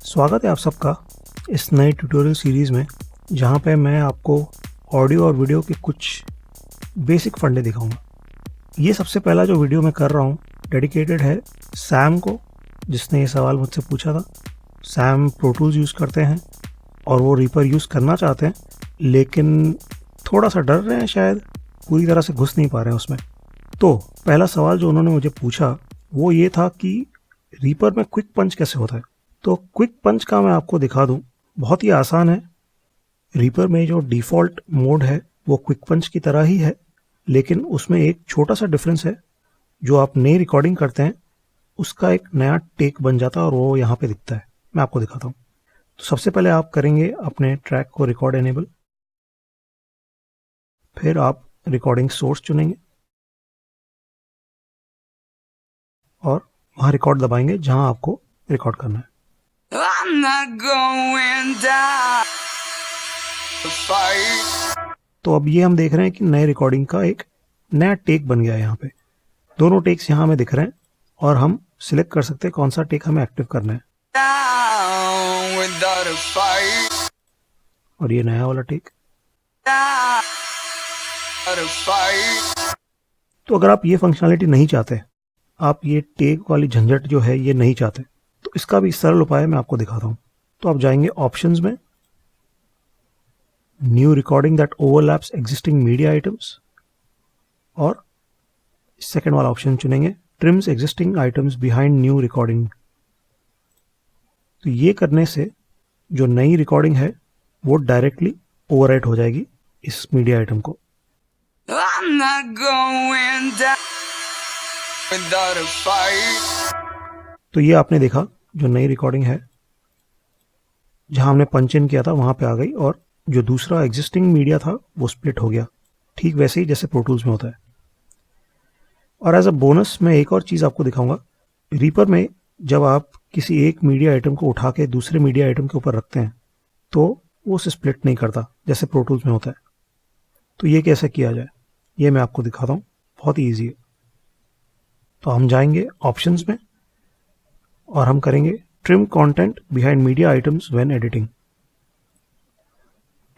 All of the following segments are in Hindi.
स्वागत है आप सबका इस नए ट्यूटोरियल सीरीज़ में, जहाँ पे मैं आपको ऑडियो और वीडियो के कुछ बेसिक फंडे दिखाऊंगा। ये सबसे पहला जो वीडियो मैं कर रहा हूँ डेडिकेटेड है सैम को, जिसने ये सवाल मुझसे पूछा था। सैम प्रो टूल्स यूज़ करते हैं और वो रीपर यूज़ करना चाहते हैं, लेकिन थोड़ा सा डर रहे हैं, शायद पूरी तरह से घुस नहीं पा रहे हैं उसमें। तो पहला सवाल जो उन्होंने मुझे पूछा वो ये था कि रीपर में क्विक पंच कैसे होता है। तो क्विक पंच का मैं आपको दिखा दूं, बहुत ही आसान है। रीपर में जो डिफ़ॉल्ट मोड है वो क्विक पंच की तरह ही है, लेकिन उसमें एक छोटा सा डिफरेंस है। जो आप नई रिकॉर्डिंग करते हैं उसका एक नया टेक बन जाता है और वो यहाँ पे दिखता है। मैं आपको दिखाता हूँ। तो सबसे पहले आप करेंगे अपने ट्रैक को रिकॉर्ड एनेबल, फिर आप रिकॉर्डिंग सोर्स चुनेंगे और वहाँ रिकॉर्ड दबाएंगे जहाँ आपको रिकॉर्ड करना है। I'm not going down to fight. तो अब ये हम देख रहे हैं कि नए रिकॉर्डिंग का एक नया टेक बन गया है। यहाँ पे दोनों टेक्स यहाँ हमें दिख रहे हैं और हम सिलेक्ट कर सकते हैं कौन सा टेक हमें एक्टिव करना है। और ये नया वाला टेक। तो अगर आप ये फंक्शनलिटी नहीं चाहते, आप ये टेक वाली झंझट जो है ये नहीं चाहते, तो इसका भी सरल उपाय मैं आपको दिखाता हूँ। तो आप जाएंगे ऑप्शंस में, new recording that overlaps existing media items, और सेकेंड वाला ऑप्शन चुनेंगे TRIMS existing items behind new recording. तो ये करने से जो नई रिकॉर्डिंग है वो डायरेक्टली ओवरराइट हो जाएगी इस मीडिया आइटम को। I'm not going down without a fight. तो ये आपने देखा जो नई रिकॉर्डिंग है, जहां हमने पंच इन किया था वहां पे आ गई, और जो दूसरा एग्जिस्टिंग मीडिया था वो स्प्लिट हो गया, ठीक वैसे ही जैसे प्रो टूल्स में होता है। और एज अ बोनस मैं एक और चीज़ आपको दिखाऊंगा। रीपर में जब आप किसी एक मीडिया आइटम को उठा के दूसरे मीडिया आइटम के ऊपर रखते हैं तो वो उसे स्प्लिट नहीं करता जैसे प्रो टूल्स में होता है। तो ये कैसे किया जाए ये मैं आपको दिखाता हूँ, बहुत ही ईजी है। तो हम जाएंगे ऑप्शंस में और हम करेंगे trim content behind media items when editing.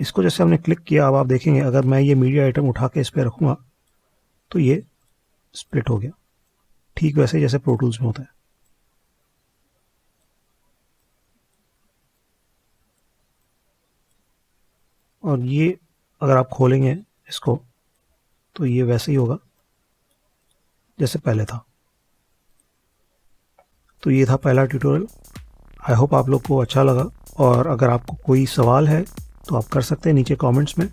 इसको जैसे हमने क्लिक किया, अब आप देखेंगे अगर मैं ये मीडिया आइटम उठा के इस पर रखूँगा तो ये स्प्लिट हो गया, ठीक वैसे जैसे प्रो टूल्स में होता है। और ये अगर आप खोलेंगे इसको तो ये वैसे ही होगा जैसे पहले था। तो ये था पहला ट्यूटोरियल। आई होप आप लोग को अच्छा लगा, और अगर आपको कोई सवाल है तो आप कर सकते हैं नीचे कमेंट्स में,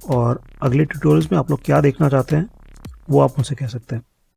और अगले ट्यूटोरियल्स में आप लोग क्या देखना चाहते हैं वो आप मुझसे कह सकते हैं।